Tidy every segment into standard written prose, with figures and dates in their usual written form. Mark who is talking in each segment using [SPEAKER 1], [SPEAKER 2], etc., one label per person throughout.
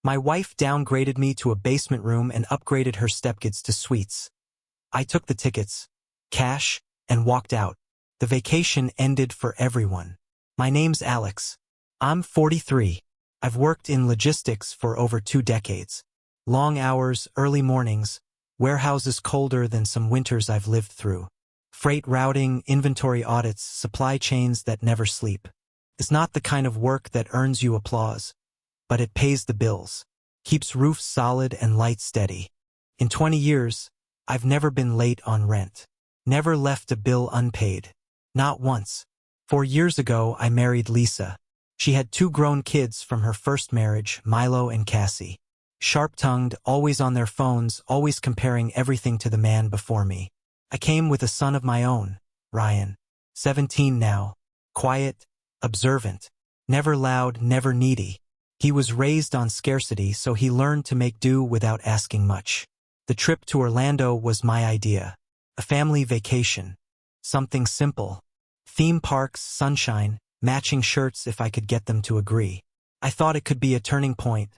[SPEAKER 1] My wife downgraded me to a basement room and upgraded her stepkids to suites. I took the tickets, cash, and walked out. The vacation ended for everyone. My name's Alex. I'm 43. I've worked in logistics for over 2 decades. Long hours, early mornings, warehouses colder than some winters I've lived through. Freight routing, inventory audits, supply chains that never sleep. It's not the kind of work that earns you applause, but it pays the bills, keeps roofs solid and lights steady. In 20 years, I've never been late on rent. Never left a bill unpaid. Not once. 4 years ago, I married Lisa. She had 2 grown kids from her first marriage, Milo and Cassie. Sharp-tongued, always on their phones, always comparing everything to the man before me. I came with a son of my own, Ryan. 17 now. Quiet, observant. Never loud, never needy. He was raised on scarcity, so he learned to make do without asking much. The trip to Orlando was my idea. A family vacation. Something simple. Theme parks, sunshine, matching shirts if I could get them to agree. I thought it could be a turning point,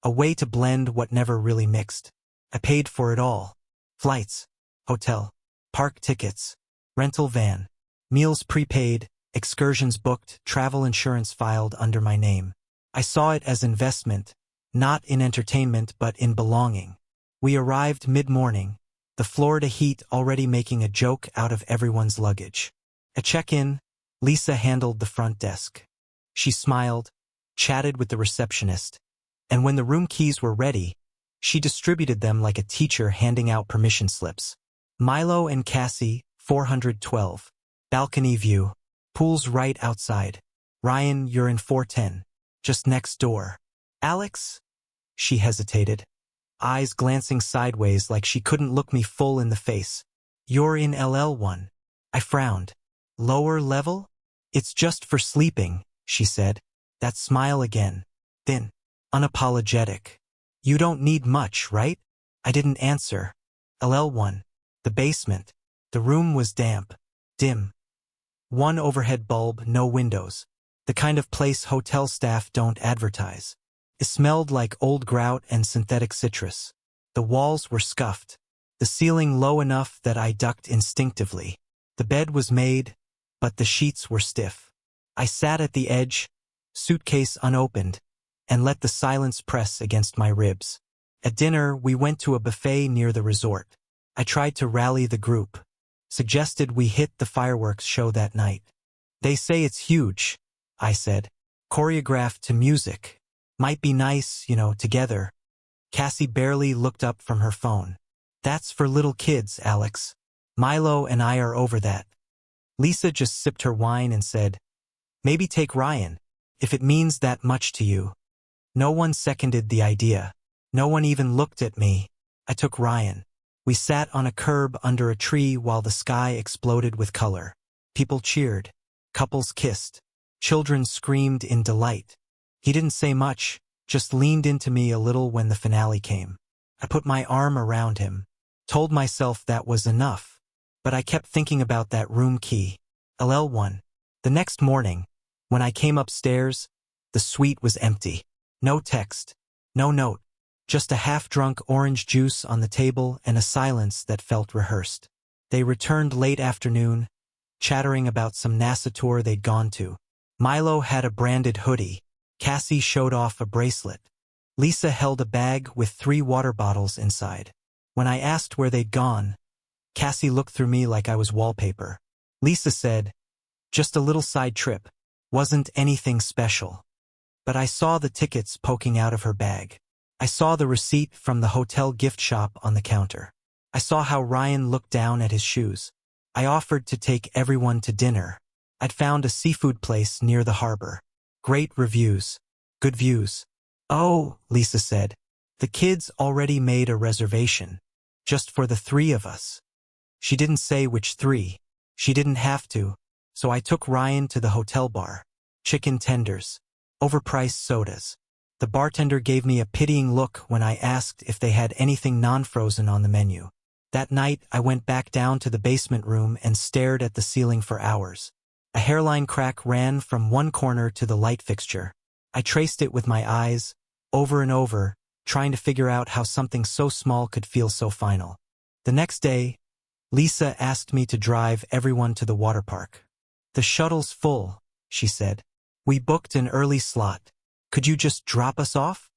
[SPEAKER 1] a way to blend what never really mixed. I paid for it all. Flights, hotel, park tickets, rental van, meals prepaid, excursions booked, travel insurance filed under my name. I saw it as investment, not in entertainment but in belonging. We arrived mid-morning, the Florida heat already making a joke out of everyone's luggage. At check-in, Lisa handled the front desk. She smiled, chatted with the receptionist, and when the room keys were ready, she distributed them like a teacher handing out permission slips. Milo and Cassie, 412. Balcony view. Pool's right outside. Ryan, you're in 410. Just next door. Alex? She hesitated, eyes glancing sideways like she couldn't look me full in the face. You're in LL1. I frowned. Lower level? It's just for sleeping, she said. That smile again. Thin. Unapologetic. You don't need much, right? I didn't answer. LL1. The basement. The room was damp. Dim. One overhead bulb, no windows. The kind of place hotel staff don't advertise. It smelled like old grout and synthetic citrus. The walls were scuffed. The ceiling low enough that I ducked instinctively. The bed was made, but the sheets were stiff. I sat at the edge, suitcase unopened, and let the silence press against my ribs. At dinner, we went to a buffet near the resort. I tried to rally the group. Suggested we hit the fireworks show that night. They say it's huge, I said. Choreographed to music. Might be nice, together. Cassie barely looked up from her phone. That's for little kids, Alex. Milo and I are over that. Lisa just sipped her wine and said, maybe take Ryan, if it means that much to you. No one seconded the idea. No one even looked at me. I took Ryan. We sat on a curb under a tree while the sky exploded with color. People cheered. Couples kissed. Children screamed in delight. He didn't say much, just leaned into me a little when the finale came. I put my arm around him, told myself that was enough, but I kept thinking about that room key. LL1. The next morning, when I came upstairs, the suite was empty. No text, no note, just a half-drunk orange juice on the table and a silence that felt rehearsed. They returned late afternoon, chattering about some NASA tour they'd gone to. Milo had a branded hoodie. Cassie showed off a bracelet. Lisa held a bag with 3 water bottles inside. When I asked where they'd gone, Cassie looked through me like I was wallpaper. Lisa said, just a little side trip. Wasn't anything special. But I saw the tickets poking out of her bag. I saw the receipt from the hotel gift shop on the counter. I saw how Ryan looked down at his shoes. I offered to take everyone to dinner. I'd found a seafood place near the harbor. Great reviews. Good views. Oh, Lisa said. The kids already made a reservation. Just for the 3 of us. She didn't say which 3. She didn't have to. So I took Ryan to the hotel bar. Chicken tenders. Overpriced sodas. The bartender gave me a pitying look when I asked if they had anything non-frozen on the menu. That night, I went back down to the basement room and stared at the ceiling for hours. A hairline crack ran from one corner to the light fixture. I traced it with my eyes, over and over, trying to figure out how something so small could feel so final. The next day, Lisa asked me to drive everyone to the water park. "The shuttle's full," she said. "We booked an early slot. Could you just drop us off?"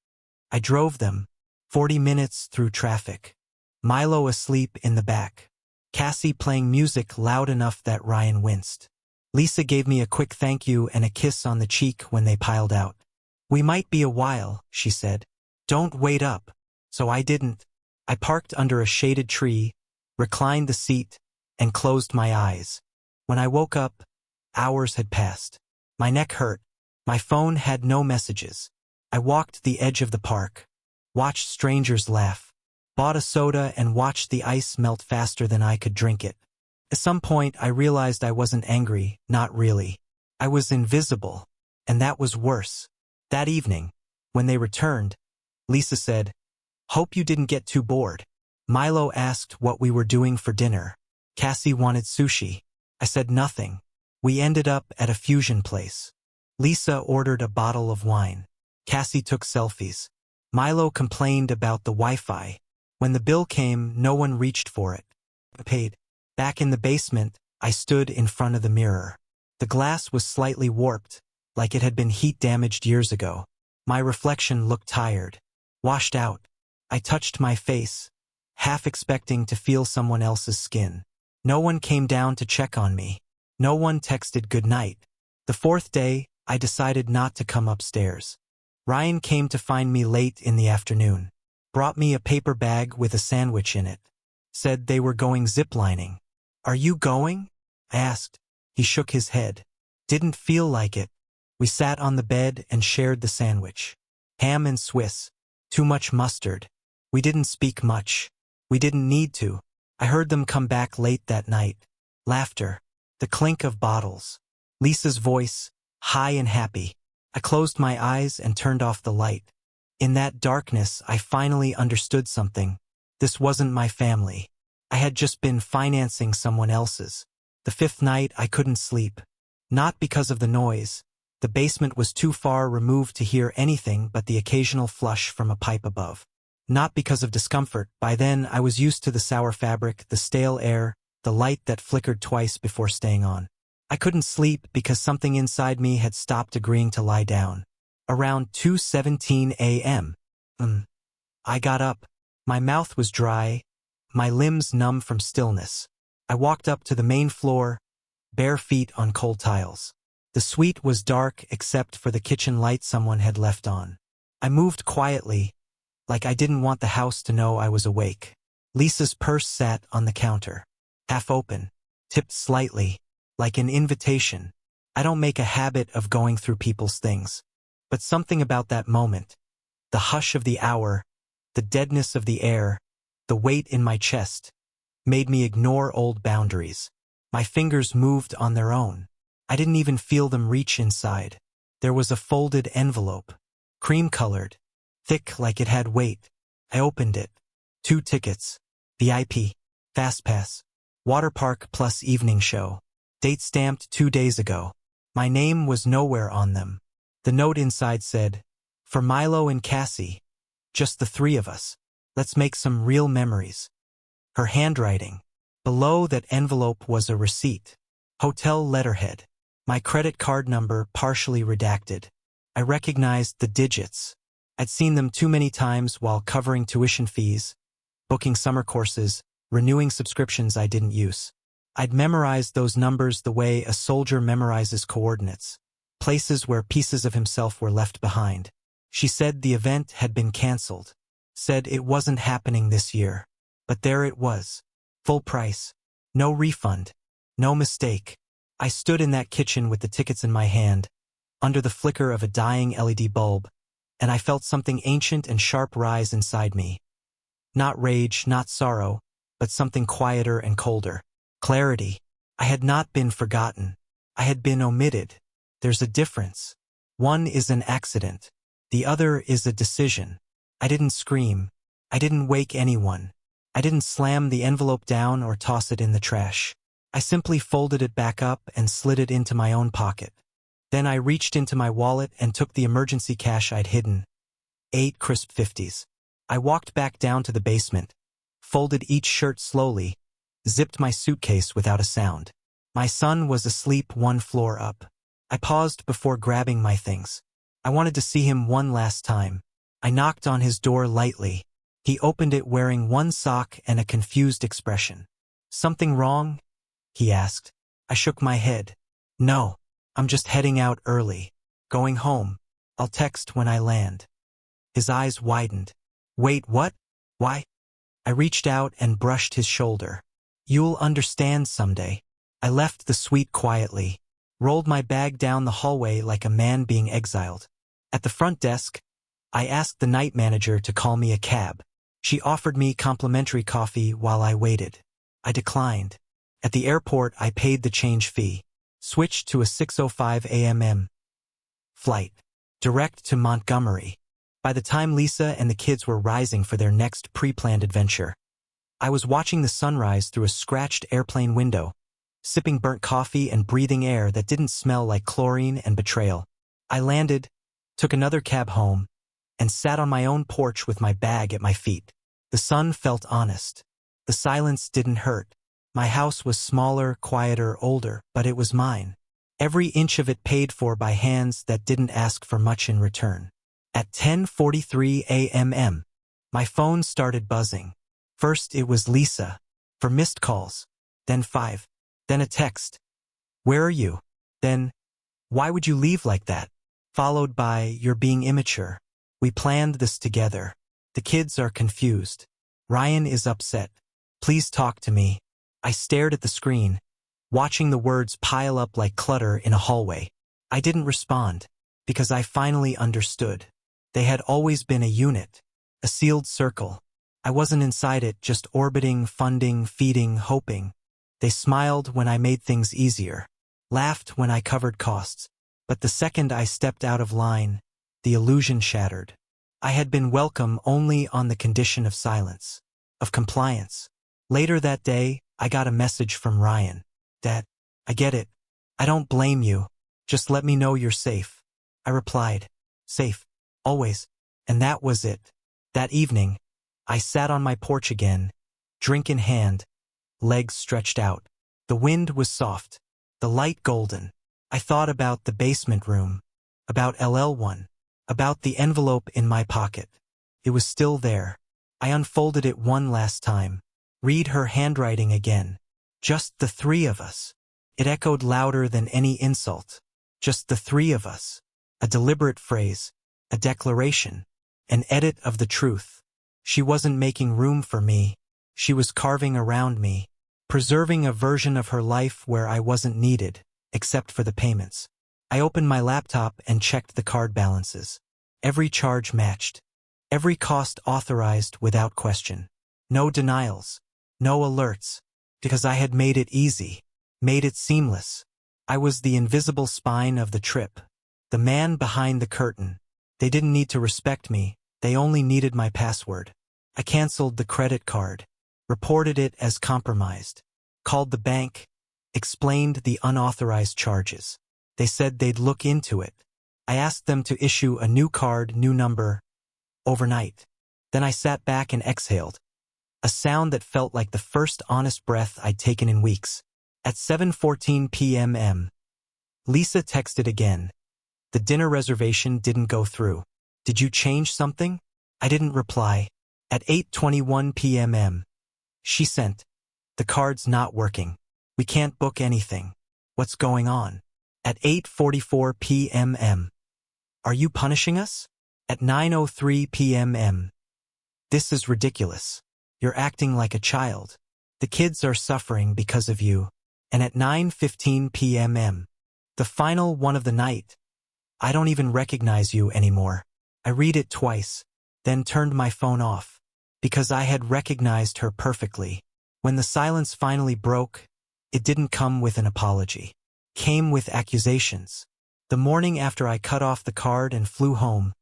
[SPEAKER 1] I drove them, 40 minutes through traffic. Milo asleep in the back. Cassie playing music loud enough that Ryan winced. Lisa gave me a quick thank you and a kiss on the cheek when they piled out. "We might be a while," she said. "Don't wait up." So I didn't. I parked under a shaded tree, reclined the seat, and closed my eyes. When I woke up, hours had passed. My neck hurt. My phone had no messages. I walked the edge of the park, watched strangers laugh, bought a soda and watched the ice melt faster than I could drink it. At some point, I realized I wasn't angry, not really. I was invisible, and that was worse. That evening, when they returned, Lisa said, "Hope you didn't get too bored." Milo asked what we were doing for dinner. Cassie wanted sushi. I said nothing. We ended up at a fusion place. Lisa ordered a bottle of wine. Cassie took selfies. Milo complained about the Wi-Fi. When the bill came, no one reached for it. I paid. Back in the basement, I stood in front of the mirror. The glass was slightly warped, like it had been heat-damaged years ago. My reflection looked tired, washed out. I touched my face, half expecting to feel someone else's skin. No one came down to check on me. No one texted goodnight. The fourth day, I decided not to come upstairs. Ryan came to find me late in the afternoon. Brought me a paper bag with a sandwich in it. Said they were going ziplining. "Are you going?" I asked. He shook his head. Didn't feel like it. We sat on the bed and shared the sandwich. Ham and Swiss. Too much mustard. We didn't speak much. We didn't need to. I heard them come back late that night. Laughter. The clink of bottles. Lisa's voice, high and happy. I closed my eyes and turned off the light. In that darkness, I finally understood something. This wasn't my family. I had just been financing someone else's. The fifth night, I couldn't sleep. Not because of the noise. The basement was too far removed to hear anything but the occasional flush from a pipe above. Not because of discomfort. By then, I was used to the sour fabric, the stale air, the light that flickered twice before staying on. I couldn't sleep because something inside me had stopped agreeing to lie down. Around 2:17 a.m. I got up. My mouth was dry, my limbs numb from stillness. I walked up to the main floor, bare feet on cold tiles. The suite was dark except for the kitchen light someone had left on. I moved quietly, like I didn't want the house to know I was awake. Lisa's purse sat on the counter, half open, tipped slightly, like an invitation. I don't make a habit of going through people's things. But something about that moment, the hush of the hour, the deadness of the air, the weight in my chest, made me ignore old boundaries. My fingers moved on their own. I didn't even feel them reach inside. There was a folded envelope, cream-colored, thick like it had weight. I opened it. 2 tickets, VIP, FastPass, water park plus evening show. Date stamped 2 days ago. My name was nowhere on them. The note inside said, "For Milo and Cassie, just the 3 of us. Let's make some real memories." Her handwriting. Below that envelope was a receipt. Hotel letterhead. My credit card number partially redacted. I recognized the digits. I'd seen them too many times while covering tuition fees, booking summer courses, renewing subscriptions I didn't use. I'd memorized those numbers the way a soldier memorizes coordinates, places where pieces of himself were left behind. She said the event had been canceled, said it wasn't happening this year. But there it was. Full price. No refund. No mistake. I stood in that kitchen with the tickets in my hand, under the flicker of a dying LED bulb, and I felt something ancient and sharp rise inside me. Not rage, not sorrow, but something quieter and colder. Clarity. I had not been forgotten. I had been omitted. There's a difference. One is an accident. The other is a decision. I didn't scream. I didn't wake anyone. I didn't slam the envelope down or toss it in the trash. I simply folded it back up and slid it into my own pocket. Then I reached into my wallet and took the emergency cash I'd hidden. 8 crisp 50s. I walked back down to the basement, folded each shirt slowly, zipped my suitcase without a sound. My son was asleep one floor up. I paused before grabbing my things. I wanted to see him one last time. I knocked on his door lightly. He opened it wearing one sock and a confused expression. "Something wrong?" he asked. I shook my head. "No, I'm just heading out early. Going home. I'll text when I land." His eyes widened. "Wait, what? Why?" I reached out and brushed his shoulder. "You'll understand someday." I left the suite quietly, rolled my bag down the hallway like a man being exiled. At the front desk, I asked the night manager to call me a cab. She offered me complimentary coffee while I waited. I declined. At the airport, I paid the change fee, switched to a 6:05 a.m. flight, direct to Montgomery. By the time Lisa and the kids were rising for their next pre-planned adventure, I was watching the sunrise through a scratched airplane window, sipping burnt coffee and breathing air that didn't smell like chlorine and betrayal. I landed, took another cab home, and sat on my own porch with my bag at my feet. The sun felt honest. The silence didn't hurt. My house was smaller, quieter, older, but it was mine. Every inch of it paid for by hands that didn't ask for much in return. At 10:43 a.m., my phone started buzzing. First it was Lisa, for missed calls, then 5, then a text. "Where are you?" Then, "Why would you leave like that?" Followed by, "You're being immature. We planned this together. The kids are confused. Ryan is upset. Please talk to me." I stared at the screen, watching the words pile up like clutter in a hallway. I didn't respond, because I finally understood. They had always been a unit, a sealed circle. I wasn't inside it, just orbiting, funding, feeding, hoping. They smiled when I made things easier, laughed when I covered costs. But the second I stepped out of line, the illusion shattered. I had been welcome only on the condition of silence, of compliance. Later that day, I got a message from Ryan. "Dad, I get it. I don't blame you. Just let me know you're safe." I replied, "Safe, always." And that was it. That evening, I sat on my porch again, drink in hand, legs stretched out. The wind was soft, the light golden. I thought about the basement room, about LL1, about the envelope in my pocket. It was still there. I unfolded it one last time. Read her handwriting again. Just the three of us. It echoed louder than any insult. Just the three of us. A deliberate phrase, a declaration, an edit of the truth. She wasn't making room for me. She was carving around me, preserving a version of her life where I wasn't needed, except for the payments. I opened my laptop and checked the card balances. Every charge matched. Every cost authorized without question. No denials. No alerts. Because I had made it easy. Made it seamless. I was the invisible spine of the trip. The man behind the curtain. They didn't need to respect me. They only needed my password. I canceled the credit card. Reported it as compromised. Called the bank. Explained the unauthorized charges. They said they'd look into it. I asked them to issue a new card, new number, overnight. Then I sat back and exhaled. A sound that felt like the first honest breath I'd taken in weeks. At 7:14 p.m. Lisa texted again. "The dinner reservation didn't go through. Did you change something?" I didn't reply. At 8:21 p.m. she sent, "The card's not working. We can't book anything. What's going on?" At 8:44 p.m. "Are you punishing us?" At 9:03 p.m. "This is ridiculous. You're acting like a child. The kids are suffering because of you." And at 9:15 p.m. the final one of the night, "I don't even recognize you anymore." I read it twice, then turned my phone off, because I had recognized her perfectly. When the silence finally broke, it didn't come with an apology. Came with accusations. The morning after I cut off the card and flew home,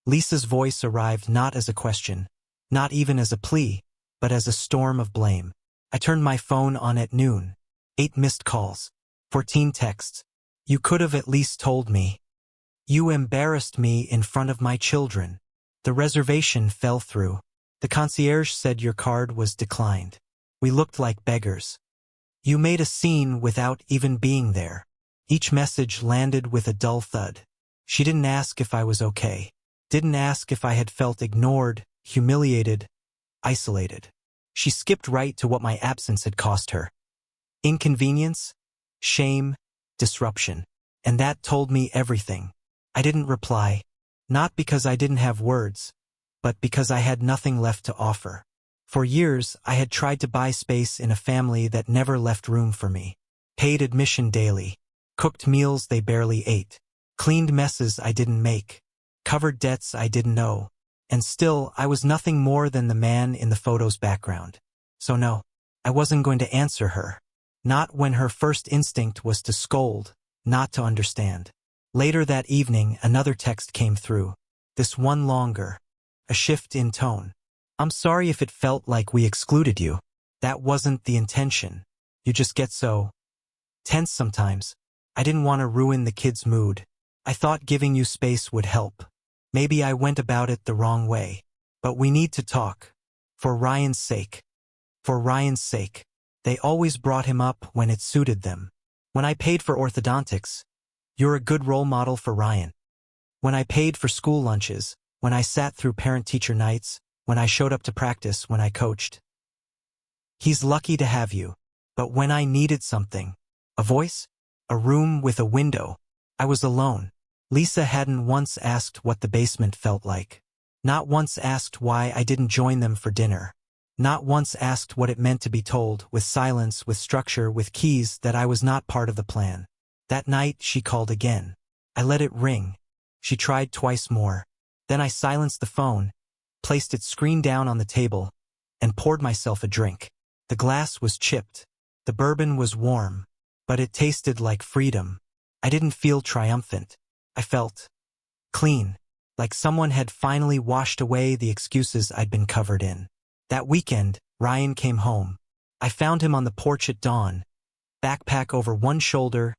[SPEAKER 1] Lisa's voice arrived not as a question, not even as a plea, but as a storm of blame. I turned my phone on at noon. 8 missed calls. 14 texts. "You could have at least told me. You embarrassed me in front of my children." The reservation fell through. The concierge said your card was declined. We looked like beggars. You made a scene without even being there. Each message landed with a dull thud. She didn't ask if I was okay. Didn't ask if I had felt ignored, humiliated, isolated. She skipped right to what my absence had cost her. Inconvenience, shame, disruption. And that told me everything. I didn't reply, not because I didn't have words, but because I had nothing left to offer. For years, I had tried to buy space in a family that never left room for me. Paid admission daily, cooked meals they barely ate, cleaned messes I didn't make, covered debts I didn't owe, and still I was nothing more than the man in the photo's background. So no, I wasn't going to answer her. Not when her first instinct was to scold, not to understand. Later that evening, another text came through. This one longer. A shift in tone. I'm sorry if it felt like we excluded you. That wasn't the intention. You just get so tense sometimes. I didn't want to ruin the kid's mood. I thought giving you space would help. Maybe I went about it the wrong way. But we need to talk. For Ryan's sake. For Ryan's sake. They always brought him up when it suited them. When I paid for orthodontics, you're a good role model for Ryan. When I paid for school lunches, when I sat through parent-teacher nights, when I showed up to practice, when I coached. He's lucky to have you. But when I needed something, a voice, a room with a window, I was alone. Lisa hadn't once asked what the basement felt like. Not once asked why I didn't join them for dinner. Not once asked what it meant to be told, with silence, with structure, with keys, that I was not part of the plan. That night, she called again. I let it ring. She tried twice more. Then I silenced the phone, placed its screen down on the table, and poured myself a drink. The glass was chipped. The bourbon was warm, but it tasted like freedom. I didn't feel triumphant. I felt clean, like someone had finally washed away the excuses I'd been covered in. That weekend, Ryan came home. I found him on the porch at dawn, backpack over one shoulder,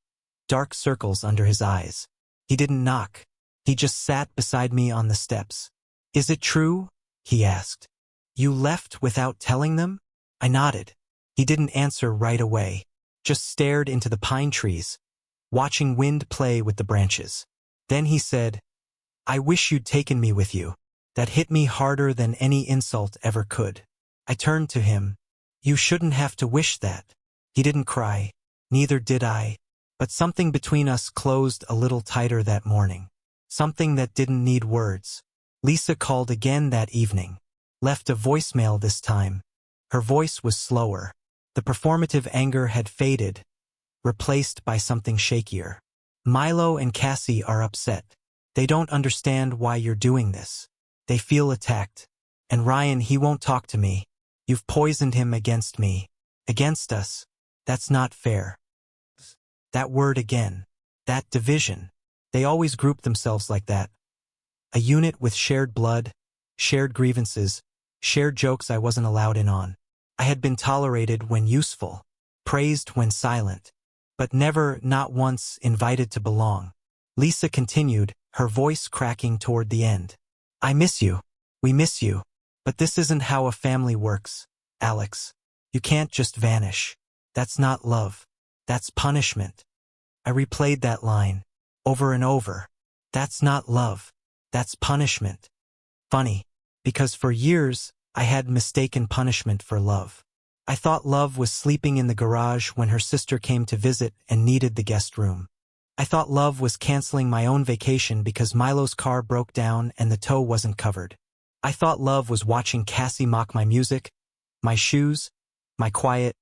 [SPEAKER 1] dark circles under his eyes. He didn't knock. He just sat beside me on the steps. Is it true? He asked. You left without telling them? I nodded. He didn't answer right away, just stared into the pine trees, watching wind play with the branches. Then he said, I wish you'd taken me with you. That hit me harder than any insult ever could. I turned to him. You shouldn't have to wish that. He didn't cry. Neither did I. But something between us closed a little tighter that morning. Something that didn't need words. Lisa called again that evening. Left a voicemail this time. Her voice was slower. The performative anger had faded, replaced by something shakier. Milo and Cassie are upset. They don't understand why you're doing this. They feel attacked. And Ryan, he won't talk to me. You've poisoned him against me. Against us. That's not fair. That word again. That division. They always group themselves like that. A unit with shared blood, shared grievances, shared jokes I wasn't allowed in on. I had been tolerated when useful, praised when silent, but never, not once, invited to belong. Lisa continued, her voice cracking toward the end. I miss you. We miss you. But this isn't how a family works, Alex. You can't just vanish. That's not love. That's punishment. I replayed that line, over and over. That's not love. That's punishment. Funny, because for years, I had mistaken punishment for love. I thought love was sleeping in the garage when her sister came to visit and needed the guest room. I thought love was canceling my own vacation because Milo's car broke down and the tow wasn't covered. I thought love was watching Cassie mock my music, my shoes, my quiet,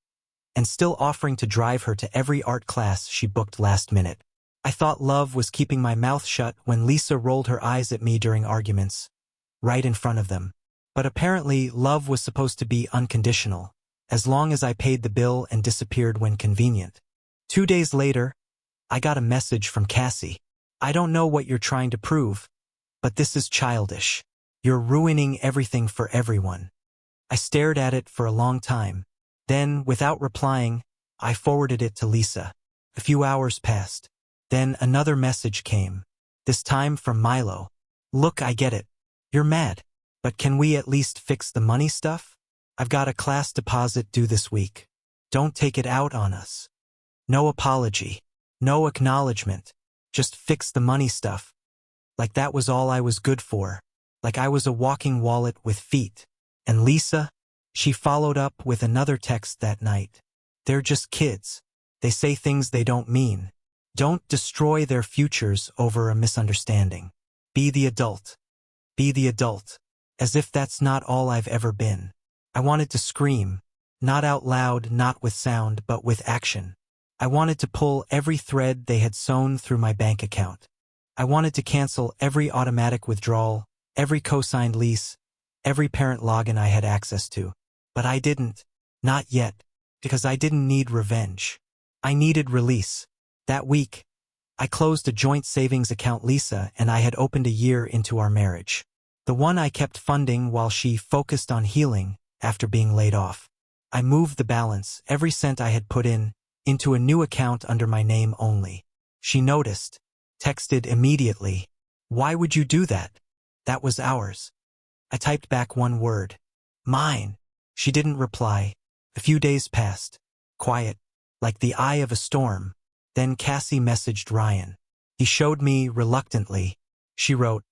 [SPEAKER 1] and still offering to drive her to every art class she booked last minute. I thought love was keeping my mouth shut when Lisa rolled her eyes at me during arguments, right in front of them. But apparently, love was supposed to be unconditional, as long as I paid the bill and disappeared when convenient. 2 days later, I got a message from Cassie. I don't know what you're trying to prove, but this is childish. You're ruining everything for everyone. I stared at it for a long time. Then, without replying, I forwarded it to Lisa. A few hours passed. Then another message came, this time from Milo. Look, I get it. You're mad. But can we at least fix the money stuff? I've got a class deposit due this week. Don't take it out on us. No apology. No acknowledgement. Just fix the money stuff. Like that was all I was good for. Like I was a walking wallet with feet. And Lisa? She followed up with another text that night. They're just kids. They say things they don't mean. Don't destroy their futures over a misunderstanding. Be the adult. Be the adult. As if that's not all I've ever been. I wanted to scream. Not out loud, not with sound, but with action. I wanted to pull every thread they had sewn through my bank account. I wanted to cancel every automatic withdrawal, every co-signed lease, every parent login I had access to. But I didn't. Not yet. Because I didn't need revenge. I needed release. That week, I closed a joint savings account Lisa and I had opened a year into our marriage. The one I kept funding while she focused on healing after being laid off. I moved the balance, every cent I had put in, into a new account under my name only. She noticed, texted immediately. Why would you do that? That was ours. I typed back one word. Mine. She didn't reply. A few days passed. Quiet. Like the eye of a storm. Then Cassie messaged Ryan. He showed me reluctantly. She wrote,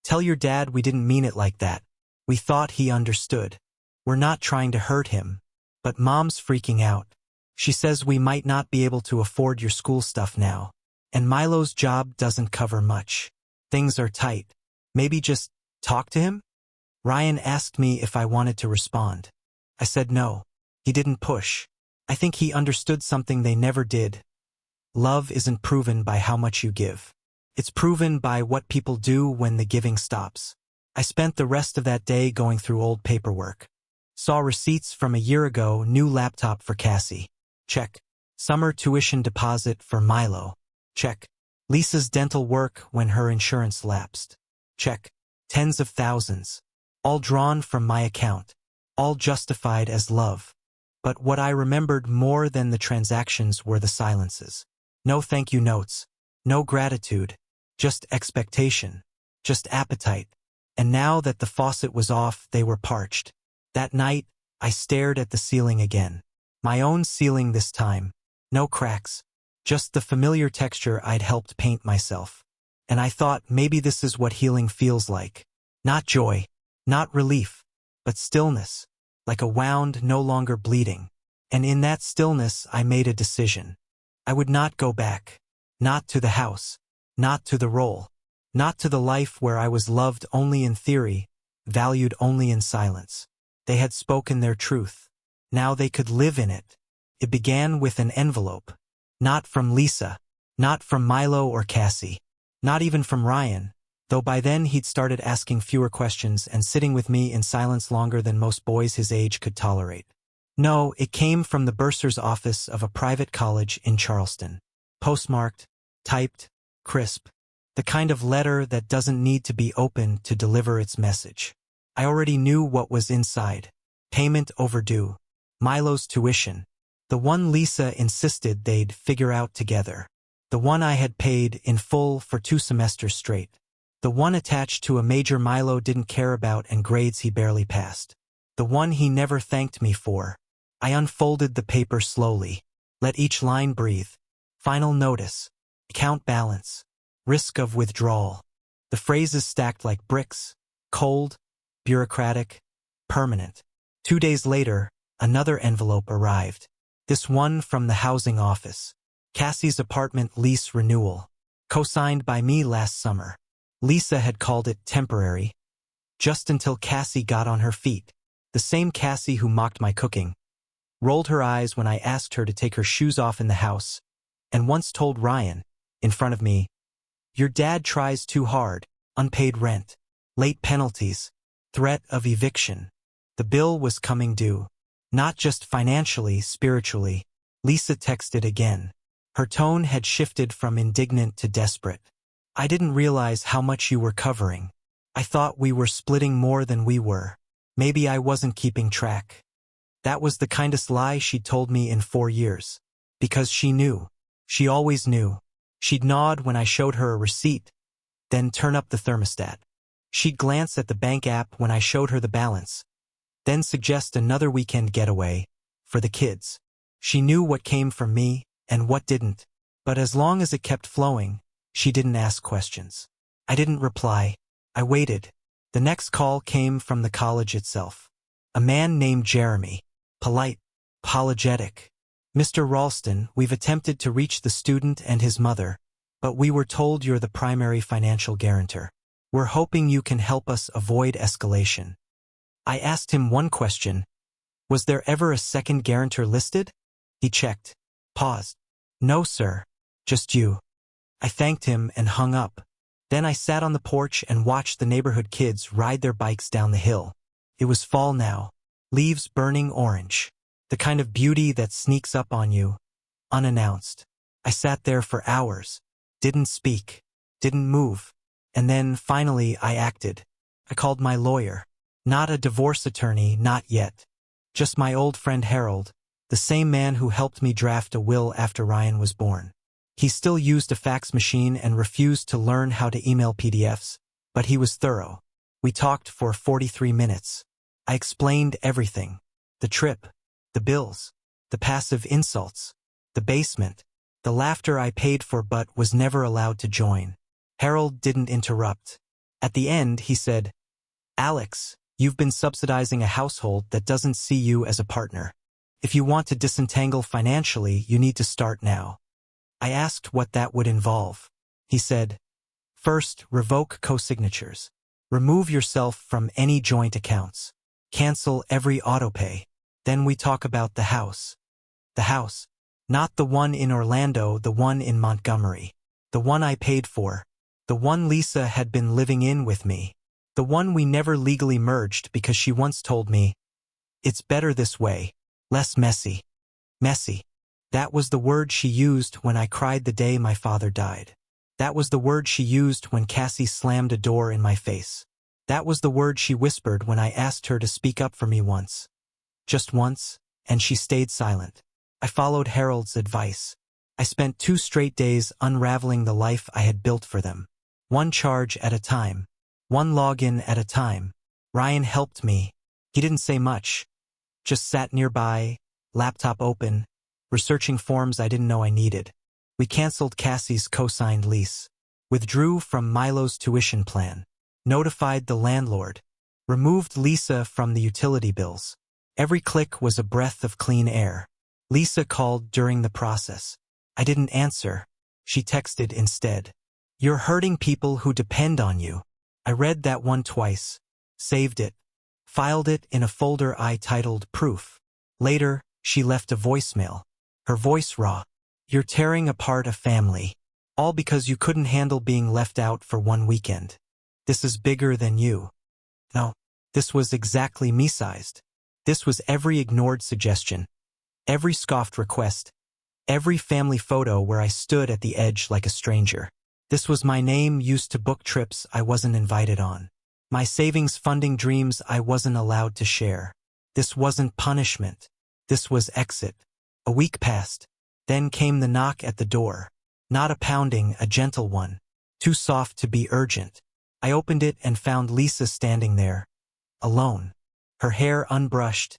[SPEAKER 1] "Tell your dad we didn't mean it like that. We thought he understood. We're not trying to hurt him. But Mom's freaking out. She says we might not be able to afford your school stuff now. And Milo's job doesn't cover much. Things are tight. Maybe just talk to him?" Ryan asked me if I wanted to respond. I said no. He didn't push. I think he understood something they never did. Love isn't proven by how much you give. It's proven by what people do when the giving stops. I spent the rest of that day going through old paperwork. Saw receipts from a year ago, new laptop for Cassie. Check. Summer tuition deposit for Milo. Check. Lisa's dental work when her insurance lapsed. Check. Tens of thousands. All drawn from my account. All justified as love. But what I remembered more than the transactions were the silences. No thank you notes. No gratitude. Just expectation. Just appetite. And now that the faucet was off, they were parched. That night, I stared at the ceiling again. My own ceiling this time. No cracks. Just the familiar texture I'd helped paint myself. And I thought maybe this is what healing feels like. Not joy. Not relief. But stillness. Like a wound no longer bleeding. And in that stillness I made a decision. I would not go back. Not to the house. Not to the role. Not to the life where I was loved only in theory, valued only in silence. They had spoken their truth. Now they could live in it. It began with an envelope. Not from Lisa. Not from Milo or Cassie. Not even from Ryan, though by then he'd started asking fewer questions and sitting with me in silence longer than most boys his age could tolerate. No, it came from the bursar's office of a private college in Charleston. Postmarked, typed, crisp. The kind of letter that doesn't need to be opened to deliver its message. I already knew what was inside. Payment overdue. Milo's tuition. The one Lisa insisted they'd figure out together. The one I had paid in full for 2 semesters straight. The one attached to a major Milo didn't care about and grades he barely passed. The one he never thanked me for. I unfolded the paper slowly. Let each line breathe. Final notice. Account balance. Risk of withdrawal. The phrases stacked like bricks. Cold, bureaucratic, permanent. 2 days later, another envelope arrived. This one from the housing office. Cassie's apartment lease renewal. Co-signed by me last summer. Lisa had called it temporary. Just until Cassie got on her feet. The same Cassie who mocked my cooking. Rolled her eyes when I asked her to take her shoes off in the house. And once told Ryan, in front of me, "Your dad tries too hard. Unpaid rent. Late penalties. Threat of eviction." The bill was coming due. Not just financially, spiritually. Lisa texted again. Her tone had shifted from indignant to desperate. "I didn't realize how much you were covering. I thought we were splitting more than we were. Maybe I wasn't keeping track." That was the kindest lie she'd told me in 4 years. Because she knew. She always knew. She'd nod when I showed her a receipt, then turn up the thermostat. She'd glance at the bank app when I showed her the balance, then suggest another weekend getaway for the kids. She knew what came from me and what didn't, but as long as it kept flowing, she didn't ask questions. I didn't reply. I waited. The next call came from the college itself. A man named Jeremy. Polite. Apologetic. Mr. Ralston, we've attempted to reach the student and his mother, but we were told you're the primary financial guarantor. We're hoping you can help us avoid escalation. I asked him one question. Was there ever a second guarantor listed? He checked. Paused. No, sir. Just you. I thanked him and hung up. Then I sat on the porch and watched the neighborhood kids ride their bikes down the hill. It was fall now. Leaves burning orange. The kind of beauty that sneaks up on you, unannounced. I sat there for hours. Didn't speak. Didn't move. And then, finally, I acted. I called my lawyer. Not a divorce attorney, not yet. Just my old friend Harold, the same man who helped me draft a will after Ryan was born. He still used a fax machine and refused to learn how to email PDFs, but he was thorough. We talked for 43 minutes. I explained everything. The trip, the bills, the passive insults, the basement, the laughter I paid for but was never allowed to join. Harold didn't interrupt. At the end, he said, Alex, you've been subsidizing a household that doesn't see you as a partner. If you want to disentangle financially, you need to start now. I asked what that would involve. He said, first, revoke co-signatures. Remove yourself from any joint accounts. Cancel every autopay. Then we talk about the house. The house. Not the one in Orlando, the one in Montgomery. The one I paid for. The one Lisa had been living in with me. The one we never legally merged because she once told me, it's better this way. Less messy. Messy. That was the word she used when I cried the day my father died. That was the word she used when Cassie slammed a door in my face. That was the word she whispered when I asked her to speak up for me once. Just once, and she stayed silent. I followed Harold's advice. I spent 2 straight days unraveling the life I had built for them. One charge at a time. One login at a time. Ryan helped me. He didn't say much. Just sat nearby, laptop open, researching forms I didn't know I needed. We canceled Cassie's co-signed lease. Withdrew from Milo's tuition plan. Notified the landlord. Removed Lisa from the utility bills. Every click was a breath of clean air. Lisa called during the process. I didn't answer. She texted instead. You're hurting people who depend on you. I read that one twice. Saved it. Filed it in a folder I titled Proof. Later, she left a voicemail. Her voice raw. You're tearing apart a family. All because you couldn't handle being left out for one weekend. This is bigger than you. No, this was exactly me-sized. This was every ignored suggestion. Every scoffed request. Every family photo where I stood at the edge like a stranger. This was my name used to book trips I wasn't invited on. My savings funding dreams I wasn't allowed to share. This wasn't punishment. This was exit. A week passed. Then came the knock at the door. Not a pounding, a gentle one. Too soft to be urgent. I opened it and found Lisa standing there. Alone. Her hair unbrushed.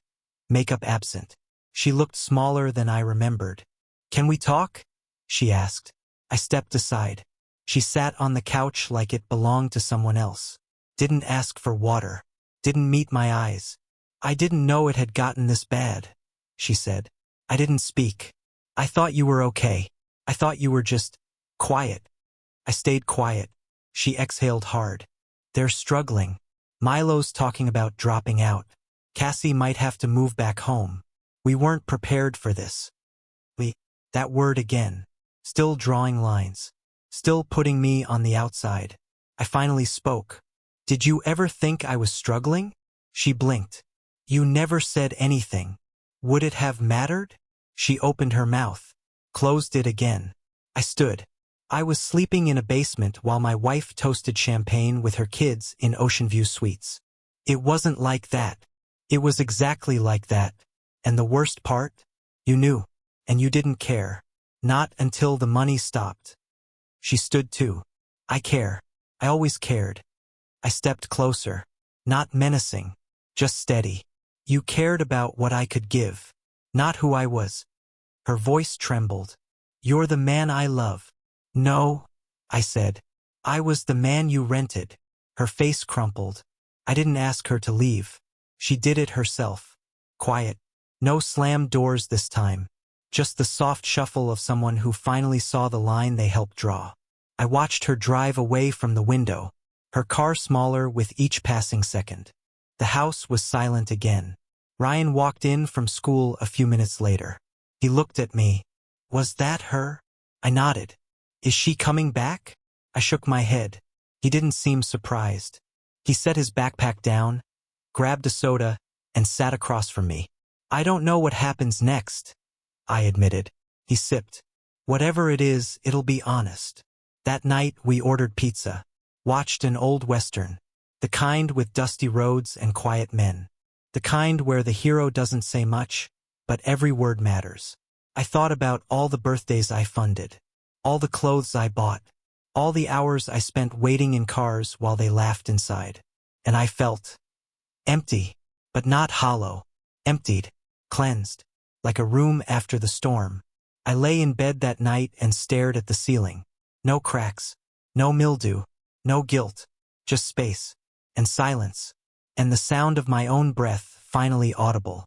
[SPEAKER 1] Makeup absent. She looked smaller than I remembered. Can we talk? She asked. I stepped aside. She sat on the couch like it belonged to someone else. Didn't ask for water. Didn't meet my eyes. I didn't know it had gotten this bad, she said. I didn't speak. I thought you were okay. I thought you were just quiet. I stayed quiet. She exhaled hard. They're struggling. Milo's talking about dropping out. Cassie might have to move back home. We weren't prepared for this. That word again. Still drawing lines. Still putting me on the outside. I finally spoke. Did you ever think I was struggling? She blinked. You never said anything. Would it have mattered? She opened her mouth. Closed it again. I stood. I was sleeping in a basement while my wife toasted champagne with her kids in Ocean View Suites. It wasn't like that. It was exactly like that. And the worst part? You knew. And you didn't care. Not until the money stopped. She stood too. I care. I always cared. I stepped closer. Not menacing, just steady. You cared about what I could give, not who I was. Her voice trembled. You're the man I love. No, I said. I was the man you rented. Her face crumpled. I didn't ask her to leave. She did it herself. Quiet. No slammed doors this time. Just the soft shuffle of someone who finally saw the line they helped draw. I watched her drive away from the window, her car smaller with each passing second. The house was silent again. Ryan walked in from school a few minutes later. He looked at me. Was that her? I nodded. Is she coming back? I shook my head. He didn't seem surprised. He set his backpack down, grabbed a soda, and sat across from me. I don't know what happens next, I admitted. He sipped. Whatever it is, it'll be honest. That night we ordered pizza, watched an old western, the kind with dusty roads and quiet men, the kind where the hero doesn't say much, but every word matters. I thought about all the birthdays I funded, all the clothes I bought, all the hours I spent waiting in cars while they laughed inside. And I felt empty, but not hollow, emptied, cleansed, like a room after the storm. I lay in bed that night and stared at the ceiling. No cracks, no mildew, no guilt, just space, and silence, and the sound of my own breath finally audible.